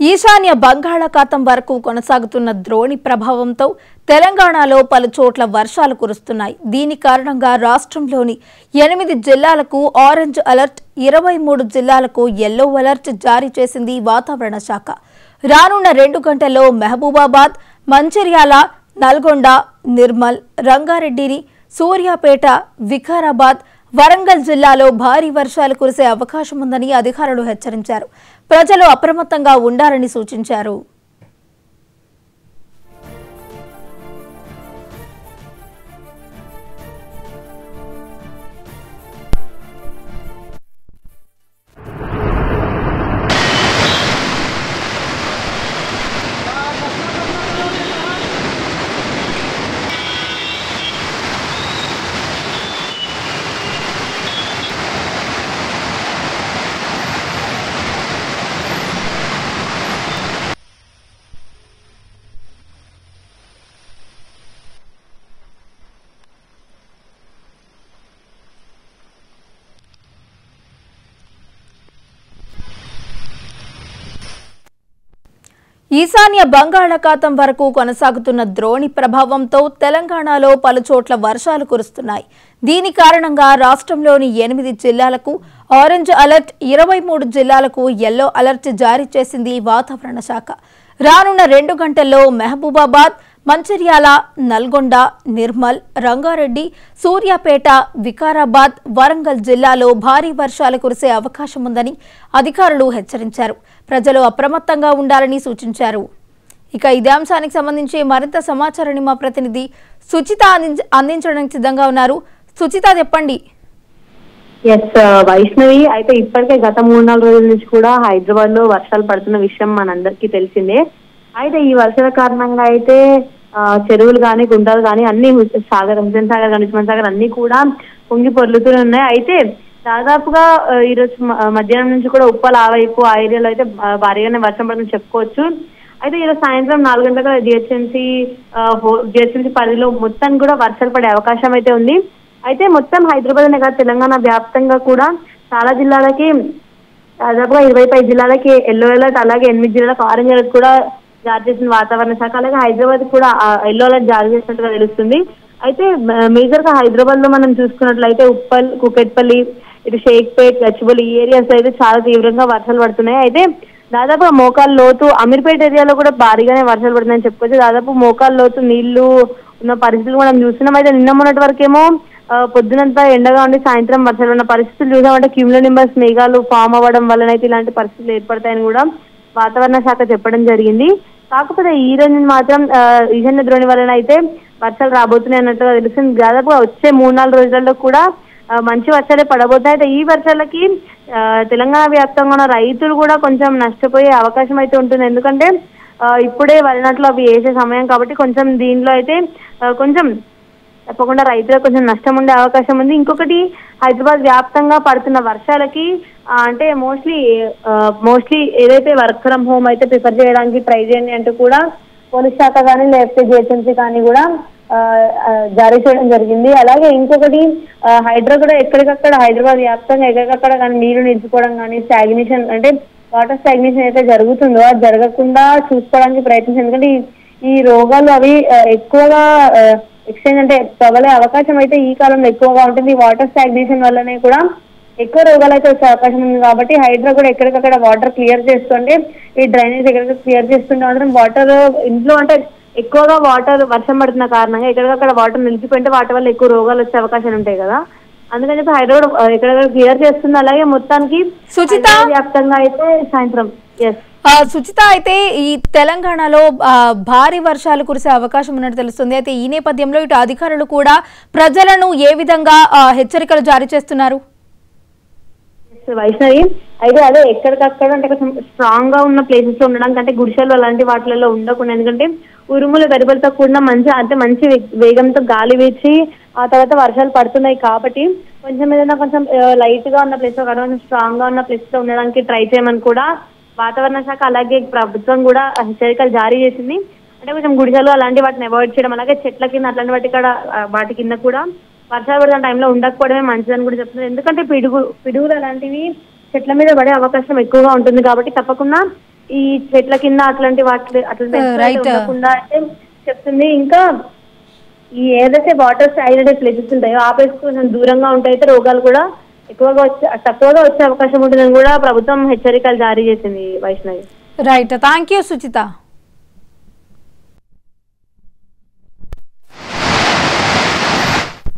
ఈశాన్య బంగాళాఖాతం వరకు కొనసాగుతున్న ద్రోణి ప్రభావంతో తెలంగాణలో పలు చోట్ల వర్షాలు కురుస్తున్నాయి. దీని కారణంగా రాష్ట్రంలోని 8 జిల్లాలకు ఆరెంజ్ అలర్ట్, 23 జిల్లాలకు యెల్లో అలర్ట్ జారీ చేసింది వాతావరణ శాఖ. రానున్న 2 గంటల్లో మహబూబాబాద్, మంచిర్యాల, నల్గొండ, నిర్మల్, రంగారెడ్డి, సూర్యాపేట, వికారాబాద్, వరంగల్ జిల్లాలో భారీ వర్షాలు కురిసే అవకాశం ఉందని అధికారులు హెచ్చరించారు. ప్రజలు అప్రమత్తంగా ఉండాలని సూచించారు. ఈశాన్య బంగాళాఖాతం వరకు కొనసాగుతున్న ద్రోణి ప్రభావంతో తెలంగాణలో పలు చోట్ల వర్షాలు కురుస్తున్నాయి. దీని కారణంగా రాష్ట్రంలోని 8 జిల్లాలకు ఆరెంజ్ అలర్ట్, 23 జిల్లాలకు యెల్లో అలర్ట్ జారీ చేసింది వాతావరణ శాఖ. రానున్న 2 గంటల్లో మహబూబాబాద్, మంచిర్యాల, నల్గొండ, నిర్మల్, రంగారెడ్డి, సూర్యాపేట, వికారాబాద్, వరంగల్ జిల్లాలో భారీ వర్షాలు కురిసే అవకాశం ఉందని అధికారులు హెచ్చరించారు. ప్రజలు అప్రమత్తంగా ఉండాలని సూచించారు. ఇక ఇదే అంశానికి సంబంధించి మరింత సమాచారాన్ని మా ప్రతినిధి సుచిత అందించడానికి సిద్ధంగా ఉన్నారు. సుచిత, చెప్పండి. వైష్ణవి, అయితే ఇప్పటికే గత 3-4 రోజుల నుంచి కూడా హైదరాబాద్ లో వర్షాలు పడుతున్న విషయం మనందరికీ తెలిసిందే. అయితే ఈ వర్షాల కారణంగా అయితే చెరువులు కానీ, గుంటలు కానీ అన్ని హుస్సేన్ సాగర్, గణేష్ సాగర్ అన్ని కూడా పొంగి పొర్లుతూనే ఉన్నాయి. అయితే దాదాపుగా ఈరోజు మధ్యాహ్నం నుంచి కూడా ఉప్పల్ ఆ వైపు ఆ ఏరియాలో అయితే భారీగానే వర్షం పడుతుందని చెప్పుకోవచ్చు. అయితే ఈరోజు సాయంత్రం 4 గంటలకు జిహెచ్ఎంసీ పరిధిలో మొత్తం కూడా వర్షాలు పడే అవకాశం అయితే ఉంది. అయితే మొత్తం హైదరాబాద్ కాదు, తెలంగాణ వ్యాప్తంగా కూడా చాలా జిల్లాలకి, దాదాపుగా 25 జిల్లాలకి ఎల్లో అలర్ట్, అలాగే 8 జిల్లాలకు ఆరెంజ్ అలర్ట్ కూడా జారీ చేసిన వాతావరణ శాఖ. అలాగే హైదరాబాద్ కూడా ఎల్లో అలర్ట్ జారీ చేసినట్టుగా తెలుస్తుంది. అయితే మేజర్ గా హైదరాబాద్ లో మనం చూసుకున్నట్లయితే ఉప్పల్, కుకట్పల్లి, ఇటు షేక్పేట్, గచ్చిబౌలి ఈ ఏరియాస్ అయితే చాలా తీవ్రంగా వర్షాలు పడుతున్నాయి. అయితే దాదాపు మోకాళ్ళ లోతు అమీర్పేట ఏరియాలో కూడా భారీగానే వర్షాలు పడుతున్నాయని చెప్పుకోవచ్చు. దాదాపు మోకాళ్ళ లోతు నీళ్లు ఉన్న పరిస్థితులు మనం చూస్తున్నాం. అయితే నిన్న మొన్నటి వరకేమో పొద్దునంతా ఎండగా ఉండి సాయంత్రం వర్షాలు ఉన్న పరిస్థితులు చూసామంటే క్యూములో నింబస్ మేఘాలు ఫామ్ అవ్వడం వల్లనైతే ఇలాంటి పరిస్థితులు ఏర్పడతాయని కూడా వాతావరణ శాఖ చెప్పడం జరిగింది. కాకపోతే ఈ రోజు మాత్రం ఈశాన్య ద్రోణి వలన అయితే వర్షాలు రాబోతున్నాయి అన్నట్టుగా తెలుస్తుంది. దాదాపుగా వచ్చే 3-4 రోజులలో కూడా మంచి వర్షాలే పడబోతాయి. అయితే ఈ వర్షాలకి తెలంగాణ వ్యాప్తంగా ఉన్న రైతులు కూడా కొంచెం నష్టపోయే అవకాశం అయితే ఉంటుంది. ఎందుకంటే ఇప్పుడే వరినాట్లు అవి వేసే సమయం కాబట్టి కొంచెం దీనిలో అయితే కొంచెం తప్పకుండా రైతులకు కొంచెం నష్టం ఉండే అవకాశం ఉంది. ఇంకొకటి, హైదరాబాద్ వ్యాప్తంగా పడుతున్న వర్షాలకి అంటే మోస్ట్లీ ఏదైతే వర్క్ ఫ్రమ్ హోమ్ అయితే ప్రిఫర్ చేయడానికి ట్రై చేయండి అంటూ కూడా పోలీస్ శాఖ కానీ లేకపోతే జిహెచ్ఎంసీ కానీ కూడా జారీ చేయడం జరిగింది. అలాగే ఇంకొకటి, హైడ్రా కూడా ఎక్కడికక్కడ హైదరాబాద్ వ్యాప్తంగా ఎక్కడికక్కడ కానీ నీళ్లు నిలిచిపోవడం కానీ, స్టాగ్నేషన్ అంటే వాటర్ స్టాగ్నేషన్ అయితే జరుగుతుందో అది జరగకుండా చూసుకోవడానికి ప్రయత్నించారు. ఎందుకంటే ఈ రోగాలు అవి ఎక్కువగా ఎక్స్చేంజ్ అంటే ప్రబలే అవకాశం అయితే ఈ కాలంలో ఎక్కువగా ఉంటుంది. వాటర్ స్టాగ్నేషన్ వల్లనే కూడా ఎక్కువ రోగాలు అయితే వచ్చే అవకాశం ఉంది. కాబట్టి హైడ్రా కూడా ఎక్కడికక్కడ వాటర్ క్లియర్ చేస్తుంటే, ఈ డ్రైనేజ్ ఎక్కడికక్కడ క్లియర్ చేస్తుంటే మాత్రం వాటర్ ఇంట్లో అంటే ఎక్కువగా వాటర్ వర్షం పడుతున్న కారణంగా ఎక్కడికక్కడ వాటర్ నిలిచిపోయింటే వాటి వల్ల ఎక్కువ రోగాలు వచ్చే అవకాశాలు ఉంటాయి కదా. అందుకని చెప్పి హైదరాబాద్ ఎక్కడెక్కడ క్లియర్ చేస్తుంది. అలాగే మొత్తానికి సుచిత వ్యాప్తంగా అయితే సాయంత్రం సుచిత, అయితే ఈ తెలంగాణలో భారీ వర్షాలు కురిసే అవకాశం ఉన్నట్టు తెలుస్తుంది. అయితే ఈ నేపథ్యంలో ఇటు అధికారులు కూడా ప్రజలను ఏ విధంగా హెచ్చరికలు జారీ చేస్తున్నారు? వైష్ణవి, అయితే అదే ఎక్కడికక్కడ అంటే కొంచెం స్ట్రాంగ్ గా ఉన్న ప్లేసెస్ లో ఉండడానికి, అంటే గుడిసెలు అలాంటి వాటిలలో ఉండకుండా, ఎందుకంటే ఉరుములు గడిబలతో కూడిన మంచి వేగంతో గాలి వీచి ఆ తర్వాత వర్షాలు పడుతున్నాయి. కాబట్టి కొంచెం ఏదైనా కొంచెం లైట్ గా ఉన్న ప్లేస్ లో కొంచెం స్ట్రాంగ్ గా ఉన్న ప్లేస్ లో ఉండడానికి ట్రై చేయమని కూడా వాతావరణ శాఖ అలాగే ప్రభుత్వం కూడా హెచ్చరికలు జారీ చేసింది. అంటే కొంచెం గుడిసెలు అలాంటి వాటిని అవాయిడ్ చేయడం, అలాగే చెట్ల కింద అట్లాంటి వాటి కింద కూడా వర్షాలు పడిన టైంలో ఉండకపోవడమే మంచిదని కూడా చెప్తున్నారు. ఎందుకంటే పిడుగులు అలాంటివి చెట్ల మీద పడే అవకాశం ఎక్కువగా ఉంటుంది. కాబట్టి తప్పకుండా ఈ చెట్ల కింద అట్లాంటి ఉండకుండా అయితే చెప్తుంది. ఇంకా ఈ ఏదైతే వాటర్ స్టాగ్నేటెడ్ ప్లేసెస్ ఉంటాయో ఆ ప్లేసెస్ కొంచెం దూరంగా ఉంటాయితే రోగాలు కూడా తక్కువగా వచ్చే అవకాశం ఉంటుందని కూడా ప్రభుత్వం హెచ్చరికలు జారీ చేసింది Vaishnavi. Right, thank you Suchitha.